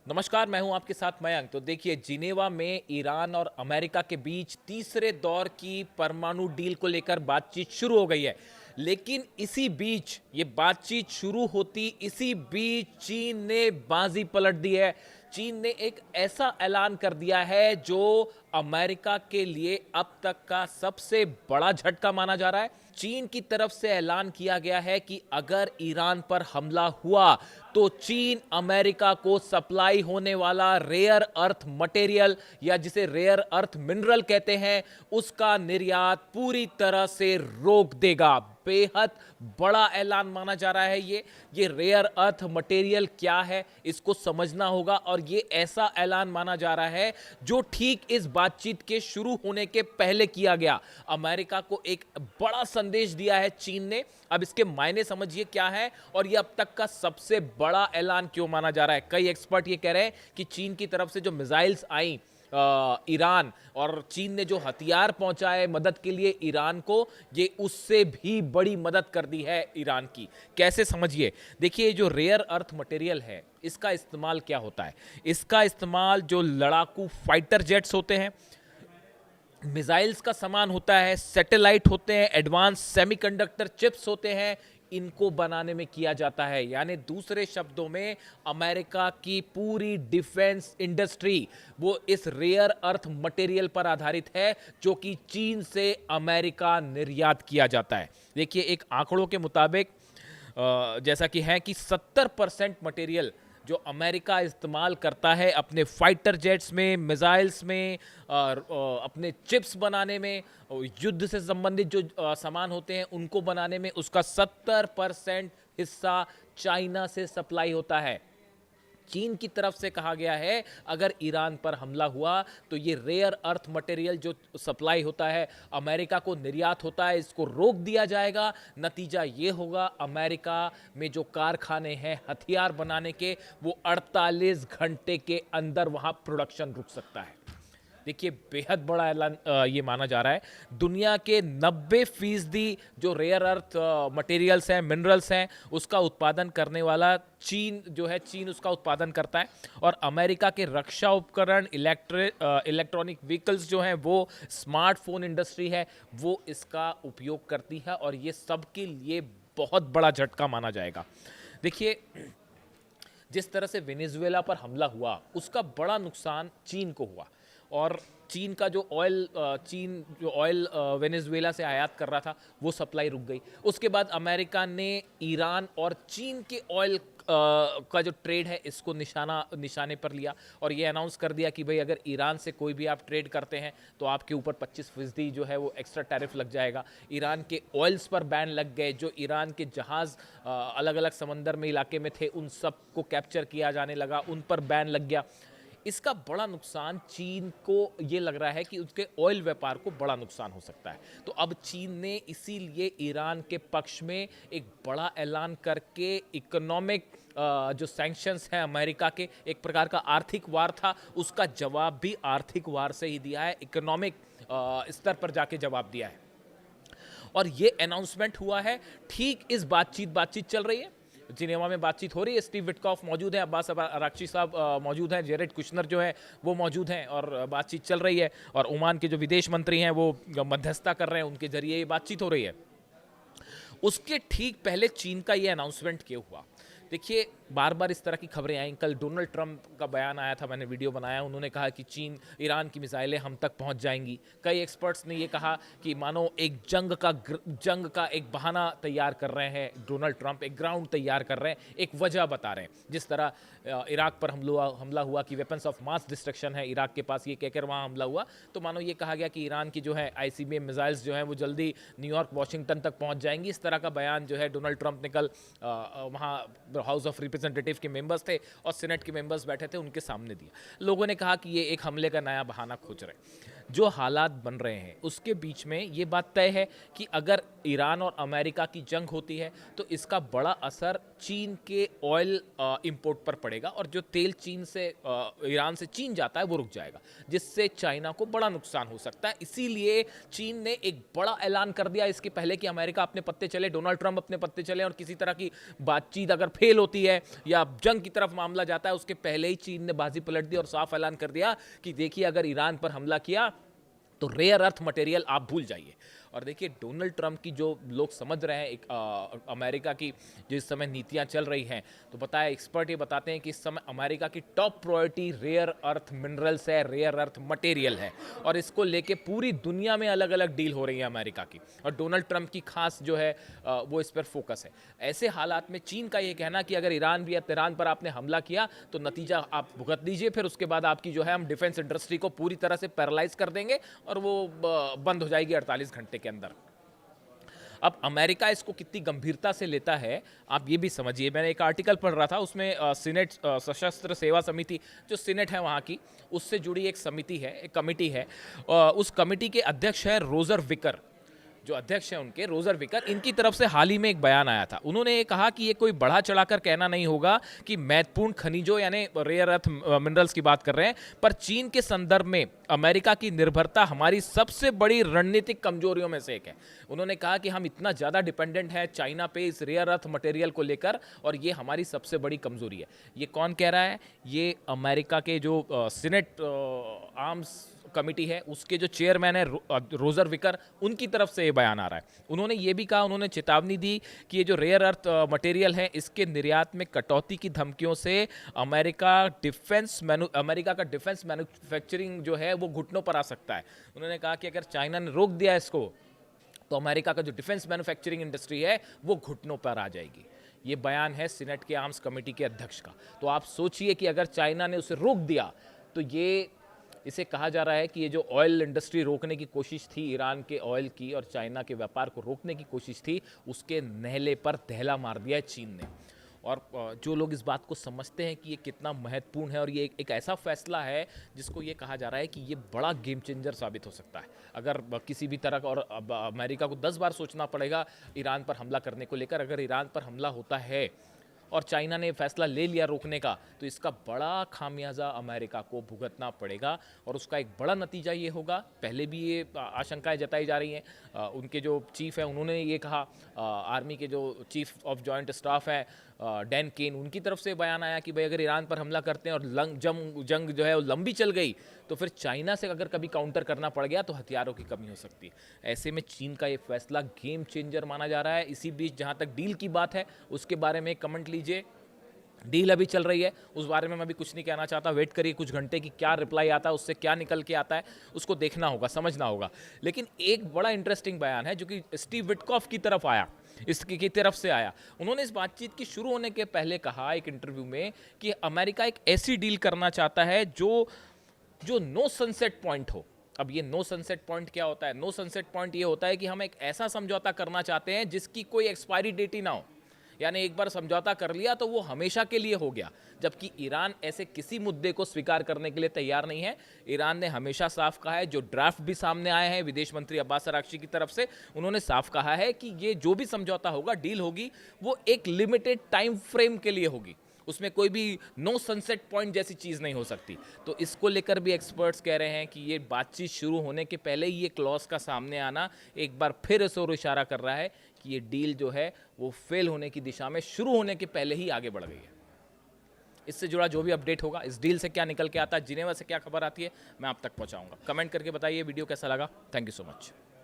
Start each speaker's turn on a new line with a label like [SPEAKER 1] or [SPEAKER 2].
[SPEAKER 1] नमस्कार, मैं हूं आपके साथ मयंक। तो देखिए, जिनेवा में ईरान और अमेरिका के बीच तीसरे दौर की परमाणु डील को लेकर बातचीत शुरू हो गई है। लेकिन इसी बीच ये बातचीत शुरू होती इसी बीच चीन ने बाजी पलट दी है। चीन ने एक ऐसा ऐलान कर दिया है जो अमेरिका के लिए अब तक का सबसे बड़ा झटका माना जा रहा है। चीन की तरफ से ऐलान किया गया है कि अगर ईरान पर हमला हुआ तो चीन अमेरिका को सप्लाई होने वाला रेयर अर्थ मटेरियल या जिसे रेयर अर्थ मिनरल कहते हैं उसका निर्यात पूरी तरह से रोक देगा। बेहद बड़ा ऐलान माना जा रहा है। ये रेयर अर्थ मटेरियल क्या है इसको समझना होगा, और ये ऐसा ऐलान माना जा रहा है जो ठीक इस बातचीत के शुरू होने के पहले किया गया। अमेरिका को एक बड़ा संदेश दिया है चीन ने। अब इसके मायने समझिए क्या है, और ये अब तक का सबसे बड़ा ऐलान क्यों माना जा रहा है। कई एक्सपर्ट ये कह रहे हैं कि चीन की तरफ से जो मिसाइल्स आई ईरान, और चीन ने जो हथियार पहुंचाए मदद के लिए ईरान को, ये उससे भी बड़ी मदद कर दी है ईरान की। कैसे समझिए, देखिए जो रेयर अर्थ मटेरियल है इसका इस्तेमाल क्या होता है। इसका इस्तेमाल जो लड़ाकू फाइटर जेट्स होते हैं, मिसाइल्स का सामान होता है, सैटेलाइट होते हैं, एडवांस सेमीकंडक्टर चिप्स होते हैं, इनको बनाने में किया जाता है। यानी दूसरे शब्दों में अमेरिका की पूरी डिफेंस इंडस्ट्री वो इस रेयर अर्थ मटेरियल पर आधारित है जो कि चीन से अमेरिका निर्यात किया जाता है। देखिए, एक आंकड़ों के मुताबिक जैसा कि है कि 70% मटेरियल जो अमेरिका इस्तेमाल करता है अपने फाइटर जेट्स में, मिसाइल्स में, अपने चिप्स बनाने में, युद्ध से संबंधित जो सामान होते हैं उनको बनाने में, उसका 70% हिस्सा चाइना से सप्लाई होता है। चीन की तरफ से कहा गया है अगर ईरान पर हमला हुआ तो ये रेयर अर्थ मटेरियल जो सप्लाई होता है अमेरिका को निर्यात होता है, इसको रोक दिया जाएगा। नतीजा ये होगा, अमेरिका में जो कारखाने हैं हथियार बनाने के, वो 48 घंटे के अंदर वहां प्रोडक्शन रुक सकता है। देखिए, बेहद बड़ा ऐलान ये माना जा रहा है। दुनिया के 90% जो रेयर अर्थ मटेरियल्स हैं, मिनरल्स हैं, उसका उत्पादन करने वाला चीन जो है, चीन उसका उत्पादन करता है। और अमेरिका के रक्षा उपकरण, इलेक्ट्रॉनिक व्हीकल्स जो हैं, वो स्मार्टफोन इंडस्ट्री है, वो इसका उपयोग करती है, और ये सबके लिए बहुत बड़ा झटका माना जाएगा। देखिए, जिस तरह से वेनेजुएला पर हमला हुआ उसका बड़ा नुकसान चीन को हुआ, और चीन का जो ऑयल वेनेजुएला से आयात कर रहा था वो सप्लाई रुक गई। उसके बाद अमेरिका ने ईरान और चीन के ऑयल का जो ट्रेड है इसको निशाने पर लिया, और ये अनाउंस कर दिया कि भाई अगर ईरान से कोई भी आप ट्रेड करते हैं तो आपके ऊपर 25% जो है वो एक्स्ट्रा टैरिफ लग जाएगा। ईरान के ऑयल्स पर बैन लग गए। जो ईरान के जहाज़ अलग अलग समंदर में इलाके में थे उन सब को कैप्चर किया जाने लगा, उन पर बैन लग गया। इसका बड़ा नुकसान चीन को ये लग रहा है कि उसके ऑयल व्यापार को बड़ा नुकसान हो सकता है। तो अब चीन ने इसीलिए ईरान के पक्ष में एक बड़ा ऐलान करके इकोनॉमिक जो सैंक्शंस हैं अमेरिका के, एक प्रकार का आर्थिक वार था, उसका जवाब भी आर्थिक वार से ही दिया है, इकोनॉमिक स्तर पर जाके जवाब दिया है। और ये अनाउंसमेंट हुआ है ठीक इस बातचीत चल रही है, जिनेवा में बातचीत हो रही है। स्टीव विटकॉफ मौजूद है, अब्बास अराक्ची साहब मौजूद हैं, जेरेड कुशनर जो है वो मौजूद हैं, और बातचीत चल रही है। और ओमान के जो विदेश मंत्री हैं वो मध्यस्थता कर रहे हैं, उनके जरिए ये बातचीत हो रही है। उसके ठीक पहले चीन का ये अनाउंसमेंट क्यों हुआ। देखिए, बार बार इस तरह की खबरें आई। कल डोनाल्ड ट्रंप का बयान आया था, मैंने वीडियो बनाया, उन्होंने कहा कि चीन ईरान की मिसाइलें हम तक पहुंच जाएंगी। कई एक्सपर्ट्स ने ये कहा कि मानो एक जंग का एक बहाना तैयार कर रहे हैं डोनाल्ड ट्रंप, एक ग्राउंड तैयार कर रहे हैं, एक वजह बता रहे हैं। जिस तरह इराक पर हमला हुआ कि वेपन्स ऑफ मास डिस्ट्रक्शन है इराक के पास, ये कहकर वहाँ हमला हुआ, तो मानो ये कहा गया कि ईरान की जो है ICBM मिसाइल्स जो हैं वो जल्दी न्यूयॉर्क, वाशिंगटन तक पहुँच जाएंगी। इस तरह का बयान जो है डोनाल्ड ट्रंप ने कल वहाँ हाउस ऑफ रिप्रेजेंटेटिव के मेंबर्स थे और सीनेट के मेंबर्स बैठे थे, उनके सामने दिया। लोगों ने कहा कि ये एक हमले का नया बहाना खोज रहे हैं। जो हालात बन रहे हैं उसके बीच में ये बात तय है कि अगर ईरान और अमेरिका की जंग होती है तो इसका बड़ा असर चीन के ऑयल इंपोर्ट पर पड़ेगा और जो तेल चीन से ईरान से चीन जाता है वो रुक जाएगा, जिससे चाइना को बड़ा नुकसान हो सकता है। इसीलिए चीन ने एक बड़ा ऐलान कर दिया इसके पहले कि अमेरिका अपने पत्ते चले, डोनाल्ड ट्रंप अपने पत्ते चले और किसी तरह की बातचीत अगर फेल होती है या जंग की तरफ मामला जाता है उसके पहले ही चीन ने बाजी पलट दी और साफ ऐलान कर दिया कि देखिए अगर ईरान पर हमला किया तो रेयर अर्थ मटेरियल आप भूल जाइए। और देखिए डोनाल्ड ट्रंप की जो लोग समझ रहे हैं अमेरिका की जो इस समय नीतियां चल रही हैं, तो बताया एक्सपर्ट ये बताते हैं कि इस समय अमेरिका की top priority rare earth minerals है, रेयर अर्थ मटेरियल है और इसको लेके पूरी दुनिया में अलग अलग डील हो रही है अमेरिका की और डोनाल्ड ट्रंप की खास जो है वो इस पर फोकस है। ऐसे हालात में चीन का ये कहना कि अगर ईरान भी या तेहरान पर आपने हमला किया तो नतीजा आप भुगत लीजिए, फिर उसके बाद आपकी जो है हम डिफेंस इंडस्ट्री को पूरी तरह से पैरालाइज कर देंगे और वो बंद हो जाएगी 48 घंटे के अंदर। अब अमेरिका इसको कितनी गंभीरता से लेता है आप ये भी समझिए। मैंने एक आर्टिकल पढ़ रहा था उसमें सीनेट सशस्त्र सेवा समिति जो सीनेट है वहाँ की, उससे जुड़ी एक समिति है, एक कमेटी है। उस कमेटी के अध्यक्ष है रोजर विकर, जो अध्यक्ष हैं उनके रोजर विकर। इनकी तरफ से हाल ही में एक बयान आया था, उन्होंने ये कहा कि ये कोई बढ़ा चढ़ाकर कहना नहीं होगा कि महत्वपूर्ण खनिजों यानी रेयर अर्थ मिनरल्स की बात कर रहे हैं, पर चीन के संदर्भ में अमेरिका की निर्भरता हमारी सबसे बड़ी रणनीतिक कमजोरियों में से एक है। उन्होंने कहा कि हम इतना ज़्यादा डिपेंडेंट है चाइना पे इस रेयर अर्थ मटेरियल को लेकर और ये हमारी सबसे बड़ी कमजोरी है। ये कौन कह रहा है? ये अमेरिका के जो सीनेट आर्म्स कमेटी है उसके जो चेयरमैन है रोजर विकर, उनकी तरफ से ये बयान आ रहा है। उन्होंने ये भी कहा, उन्होंने चेतावनी दी कि ये जो रेयर अर्थ मटेरियल है इसके निर्यात में कटौती की धमकियों से अमेरिका का डिफेंस मैन्युफैक्चरिंग जो है वो घुटनों पर आ सकता है। उन्होंने कहा कि अगर चाइना ने रोक दिया इसको तो अमेरिका का जो डिफेंस मैन्युफैक्चरिंग इंडस्ट्री है वो घुटनों पर आ जाएगी। ये बयान है सीनेट के आर्म्स कमेटी के अध्यक्ष का। तो आप सोचिए कि अगर चाइना ने उसे रोक दिया तो इसे कहा जा रहा है कि ये जो ऑयल इंडस्ट्री रोकने की कोशिश थी ईरान के ऑयल की और चाइना के व्यापार को रोकने की कोशिश थी, उसके नहले पर दहला मार दिया है चीन ने। और जो लोग इस बात को समझते हैं कि ये कितना महत्वपूर्ण है और ये एक ऐसा फैसला है जिसको ये कहा जा रहा है कि ये बड़ा गेम चेंजर साबित हो सकता है। अगर किसी भी तरह का, और अमेरिका को 10 बार सोचना पड़ेगा ईरान पर हमला करने को लेकर, अगर ईरान पर हमला होता है और चाइना ने फैसला ले लिया रोकने का तो इसका बड़ा खामियाजा अमेरिका को भुगतना पड़ेगा और उसका एक बड़ा नतीजा ये होगा। पहले भी ये आशंकाएं जताई जा रही हैं। उनके जो चीफ हैं उन्होंने ये कहा, आर्मी के जो चीफ ऑफ जॉइंट स्टाफ है डैन केन, उनकी तरफ से बयान आया कि भाई अगर ईरान पर हमला करते हैं और जंग जो है वो लंबी चल गई तो फिर चाइना से अगर कभी काउंटर करना पड़ गया तो हथियारों की कमी हो सकती है। ऐसे में चीन का ये फैसला गेम चेंजर माना जा रहा है। इसी बीच जहाँ तक डील की बात है उसके बारे में कमेंट लीजिए। डील अभी चल रही है, उस बारे में मैं भी कुछ नहीं कहना चाहता। वेट करिए कुछ घंटे की क्या रिप्लाई आता है, उससे क्या निकल के आता है उसको देखना होगा, समझना होगा। लेकिन एक बड़ा इंटरेस्टिंग बयान है जो कि स्टीव विटकॉफ की तरफ आया, इसकी तरफ से आया। उन्होंने इस बातचीत की शुरू होने के पहले कहा एक इंटरव्यू में कि अमेरिका एक ऐसी डील करना चाहता है जो नो सनसेट पॉइंट हो। अब ये नो सनसेट पॉइंट क्या होता है? नो सनसेट पॉइंट ये होता है कि हम एक ऐसा समझौता करना चाहते हैं जिसकी कोई एक्सपायरी डेट ही ना हो, यानी एक बार समझौता कर लिया तो वो हमेशा के लिए हो गया। जबकि ईरान ऐसे किसी मुद्दे को स्वीकार करने के लिए तैयार नहीं है। ईरान ने हमेशा साफ कहा है, जो ड्राफ्ट भी सामने आए हैं विदेश मंत्री अब्बास अरागची की तरफ से, उन्होंने साफ कहा है कि ये जो भी समझौता होगा, डील होगी, वो एक लिमिटेड टाइम फ्रेम के लिए होगी, उसमें कोई भी नो सनसेट पॉइंट जैसी चीज़ नहीं हो सकती। तो इसको लेकर भी एक्सपर्ट्स कह रहे हैं कि ये बातचीत शुरू होने के पहले ही ये क्लॉज का सामने आना एक बार फिर इस ओर इशारा कर रहा है कि ये डील जो है वो फेल होने की दिशा में शुरू होने के पहले ही आगे बढ़ गई है। इससे जुड़ा जो भी अपडेट होगा, इस डील से क्या निकल के आता है, जिनेवा से क्या खबर आती है, मैं आप तक पहुंचाऊंगा। कमेंट करके बताइए वीडियो कैसा लगा। Thank you so much.